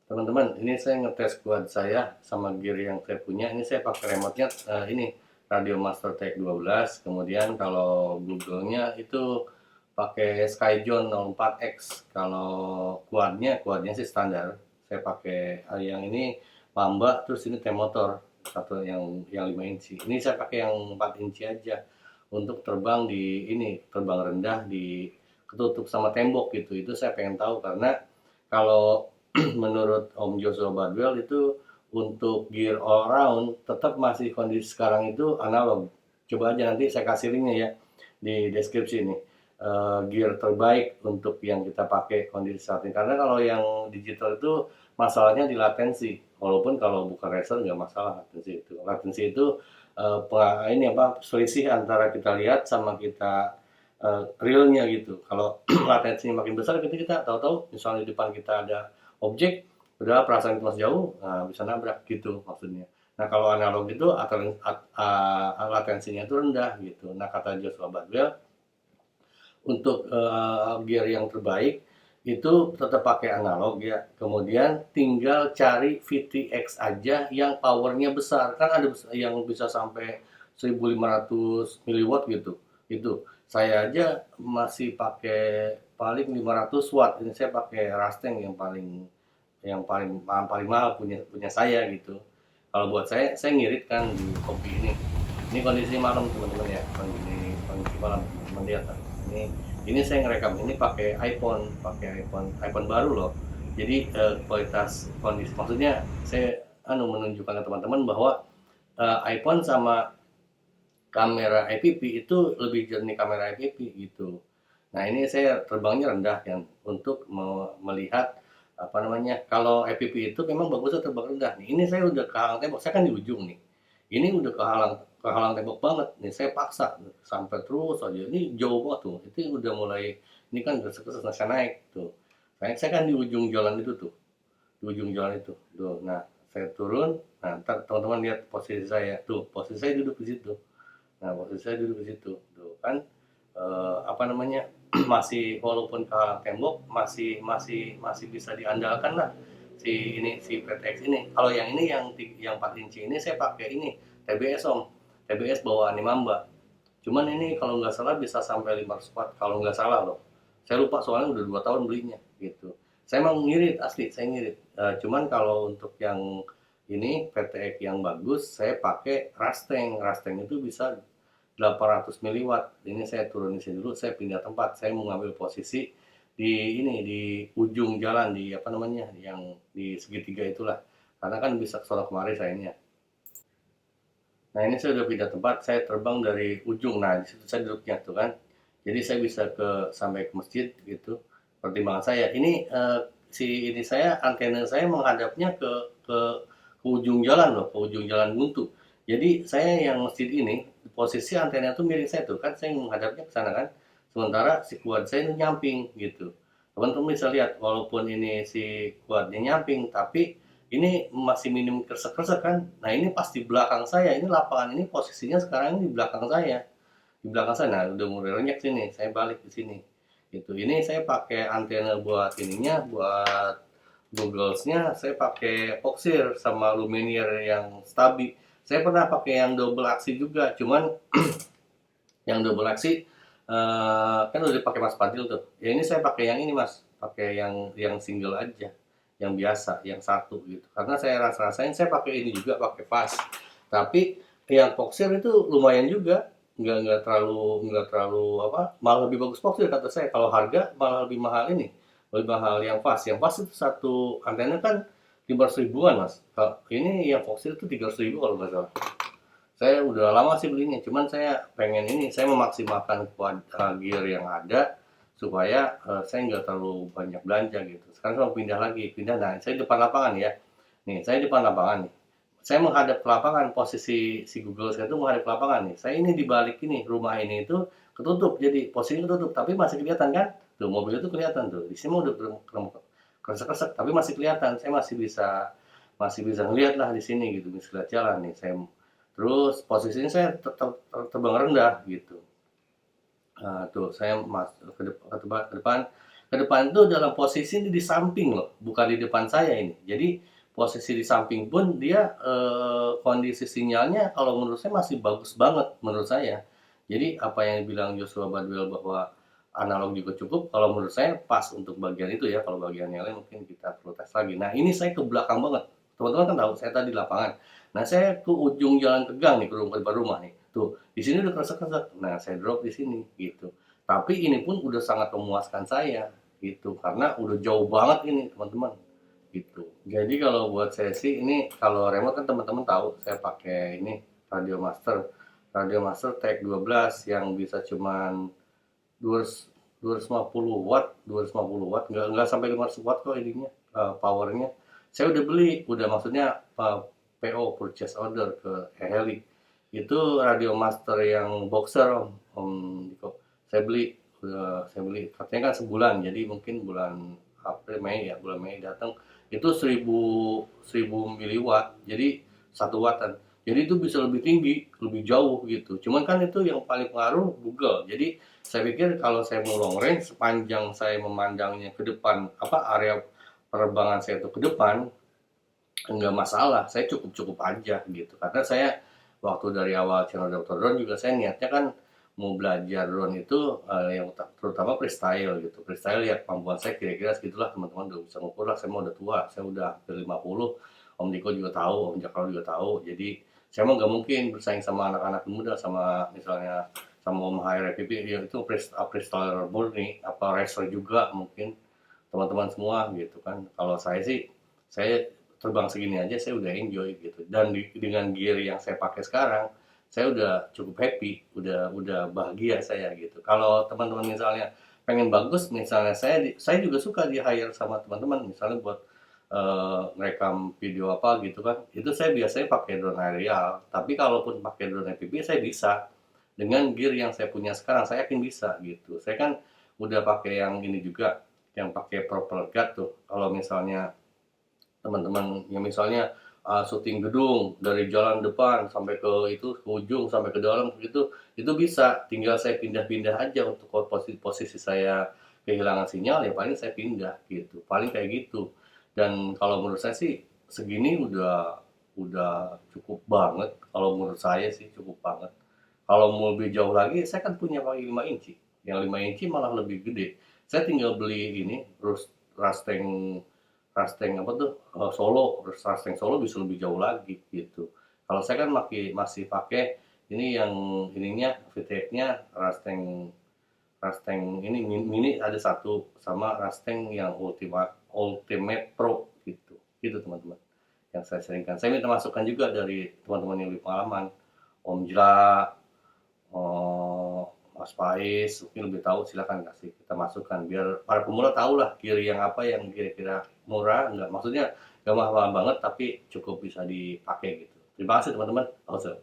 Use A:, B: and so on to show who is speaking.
A: Teman-teman, ini saya ngetes quad saya sama gear yang saya punya. Ini saya pakai remote-nya ini Radio Master Tech 12. Kemudian kalau Google-nya itu pakai Skyzone 04X. Kalau quadnya sih standar. Saya pakai yang ini Mamba, terus ini T-motor satu yang 5 inci. Ini saya pakai yang 4 inci aja untuk terbang di ini, terbang rendah di ketutup sama tembok gitu. Itu saya pengen tahu karena kalau menurut Om Joshua Badwell itu untuk gear all round tetap masih kondisi sekarang itu analog. Coba aja nanti saya kasih linknya ya di deskripsi ini. Gear terbaik untuk yang kita pakai kondisi saat ini. Karena kalau yang digital itu masalahnya di latensi. Walaupun kalau bukan racer nggak masalah latensi itu. Latensi itu ini apa selisih antara kita lihat sama kita realnya gitu. Kalau latensinya makin besar, kita tahu-tahu misalnya di depan kita ada objek, udah perasaan itu masih jauh, nah, bisa nabrak gitu maksudnya. Nah kalau analog itu latensinya itu rendah gitu. Nah kata Joshua Badwell, untuk gear yang terbaik itu tetap pakai analog ya. Kemudian tinggal cari VTX aja yang powernya besar. Kan ada yang bisa sampai 1500 miliwatt gitu. Itu saya aja masih pakai paling 500 watt. Ini saya pakai Rasteng yang paling mahal punya punya saya gitu. Kalau buat saya ngirit kan di kopi ini. Ini kondisi malam teman-teman ya, kondisi malam teman-teman lihat kan. Ini saya ngerekam ini pakai iPhone baru loh. Jadi kualitas kondisi maksudnya saya menunjukkan ke teman-teman bahwa iPhone sama kamera IPP itu lebih jernih kamera IPP gitu. Nah ini saya terbangnya rendah kan untuk melihat apa namanya, kalau IPP itu memang bagusnya terbang rendah nih. Ini saya udah kehalang tembok, saya kan di ujung nih. Ini udah kehalang tembok banget nih. Saya paksa sampai terus aja. Ini jauh banget tuh. Itu udah mulai ini kan udah saya naik tuh. Saya kan di ujung jalan itu tuh, di ujung jalan itu. Tuh. Nah saya turun. Nah ntar teman-teman lihat posisi saya tuh. Posisi saya duduk di situ. Nah, posisi saya duduk di situ, tuh kan apa namanya masih walaupun ke tembok masih bisa diandalkan lah si PTX ini. Kalau yang ini yang 4 inci ini saya pakai ini TBS om, TBS bawaan Mamba. Cuman ini kalau nggak salah bisa sampai 500 watt kalau nggak salah loh. Saya lupa soalnya udah 2 tahun belinya gitu. Saya mau ngirit asli, saya ngirit. Cuman kalau untuk yang ini PTX yang bagus saya pakai Rasteng. Rasteng itu bisa 800 miliwatt. Ini saya turun di sini dulu, saya pindah tempat. Saya mau ngambil posisi di ujung jalan di apa namanya yang di segitiga itulah. Karena kan bisa ke sono kemari sayangnya. Nah ini saya udah pindah tempat, saya terbang dari ujung. Nah di situ saya duduknya tuh kan. Jadi saya bisa sampai ke masjid gitu. Pertimbangan saya ini ini saya antena saya menghadapnya ke ujung jalan loh, ke ujung jalan buntu. Jadi saya yang masjid ini posisi antena tuh miring saya tuh kan, saya menghadapnya ke sana kan. Sementara si kuad saya itu nyamping gitu. Teman-teman bisa lihat walaupun ini si kuadnya nyamping, tapi ini masih minim kresek-kresek kan. Nah ini pas di belakang saya, ini lapangan ini posisinya sekarang ini di belakang saya. Di belakang saya, nah udah mulai renyek sini, saya balik ke sini. Gitu. Ini saya pakai antena buat ininya, buat Google-nya, saya pakai Foxeer sama Lumineer yang stabil. Saya pernah pakai yang double aksi juga, cuman yang double aksi kan udah dipakai Mas Fadil tuh. Ya ini saya pakai yang ini Mas, pakai yang single aja, yang biasa, yang satu gitu. Karena saya rasain saya pakai ini juga pakai fast. Tapi yang Foxeer itu lumayan juga, nggak terlalu apa, malah lebih bagus Foxeer kata saya. Kalau harga malah lebih mahal ini, lebih mahal yang fast. Yang fast itu satu antena kan 500 ribuan Mas. Kalau ini yang Foxeer itu 300 ribu kalau nggak salah. Saya udah lama sih belinya, cuman saya pengen ini, saya memaksimalkan gear yang ada supaya saya nggak terlalu banyak belanja gitu. Sekarang saya mau pindah, nah saya depan lapangan ya. Nih, saya depan lapangan nih. Saya menghadap ke lapangan, posisi si Google saya itu menghadap ke lapangan nih. Saya ini di balik ini, rumah ini itu ketutup, jadi posisi ketutup, tapi masih kelihatan kan? Tuh mobil itu kelihatan tuh. Di sini udah kresek-kresek, tapi masih kelihatan. Saya masih bisa ngeliat lah di sini gitu, bisa lihat jalan nih. Terus posisinya saya tetap terbang rendah gitu. Nah, tuh saya ke depan, ke depan itu dalam posisi ini di samping loh, bukan di depan saya ini. Jadi posisi di samping pun dia kondisi sinyalnya kalau menurut saya masih bagus banget menurut saya. Jadi apa yang bilang Joshua Badwell bahwa analog juga cukup, kalau menurut saya pas untuk bagian itu ya. Kalau bagian yang lain mungkin kita perlu tes lagi. Nah ini saya ke belakang banget. Teman-teman kan tahu saya tadi di lapangan. Nah saya ke ujung jalan Tegang nih, ke depan rumah nih. Tuh di sini udah kresek-kresek. Nah saya drop di sini gitu. Tapi ini pun udah sangat memuaskan saya gitu, karena udah jauh banget ini teman-teman gitu. Jadi kalau buat saya sih ini, kalau remote kan teman-teman tahu saya pakai ini Radio Master, Radio Master TX12 yang bisa cuman 250 watt, 250 watt, nggak sampai 500 watt kok ininya, powernya. Saya udah beli, udah maksudnya PO, purchase order ke Heli. Itu Radio Master yang boxer Om Diko. Saya beli, saya beli katanya kan sebulan, jadi mungkin bulan April Mei ya, bulan Mei datang itu 1000 miliwatt, jadi 1 wattan. Jadi itu bisa lebih tinggi, lebih jauh gitu. Cuman kan itu yang paling pengaruh Google. Jadi saya pikir kalau saya mau long range, sepanjang saya memandangnya ke depan, apa area penerbangan saya itu ke depan, enggak masalah. Saya cukup-cukup aja gitu. Karena saya waktu dari awal channel Dr. Drone juga saya niatnya kan mau belajar drone itu yang terutama freestyle gitu. Freestyle ya kemampuan saya kira-kira segitulah, teman-teman udah bisa ngukur lah. Saya mau udah tua, saya udah hampir 50. Om Diko juga tahu, Om Jakar juga tahu. Jadi saya mau nggak mungkin bersaing sama anak-anak muda, sama misalnya sama Om Hair FPP, ya itu freestyle murni, apa racer juga mungkin teman-teman semua gitu kan. Kalau saya sih, saya terbang segini aja saya udah enjoy gitu. Dan dengan gear yang saya pakai sekarang, saya udah cukup happy, udah bahagia saya gitu. Kalau teman-teman misalnya pengen bagus, misalnya saya juga suka di hire sama teman-teman misalnya buat merekam video apa gitu kan. Itu saya biasanya pakai drone aerial. Tapi kalaupun pakai drone FPV saya bisa dengan gear yang saya punya sekarang, saya yakin bisa gitu. Saya kan udah pakai yang ini juga, yang pakai propeller guard tuh. Kalau misalnya teman-teman yang misalnya syuting gedung dari jalan depan sampai ke itu ke ujung sampai ke dalam gitu, itu bisa tinggal saya pindah-pindah aja. Untuk posisi saya kehilangan sinyal ya paling saya pindah gitu, paling kayak gitu. Dan kalau menurut saya sih segini udah cukup banget. Kalau menurut saya sih cukup banget. Kalau mau lebih jauh lagi saya kan punya pakai 5 inci, yang 5 inci malah lebih gede. Saya tinggal beli ini Rusteng, apa tuh, Solo. Rusteng Solo bisa lebih jauh lagi gitu. Kalau saya kan masih pakai ini yang ininya VTX-nya Rusteng, ini mini ada satu, sama Rusteng yang Ultimate Pro gitu. Gitu teman-teman yang saya sharingkan. Saya minta masukan juga dari teman-teman yang lebih pengalaman, Om Jra, Mas Faiz mungkin lebih tahu, silakan kasih kita masukkan biar para pemula tahu lah gear yang apa yang kira-kira murah, enggak maksudnya nggak mahal-mahal banget tapi cukup bisa dipakai gitu. Terima kasih teman-teman. Awesome.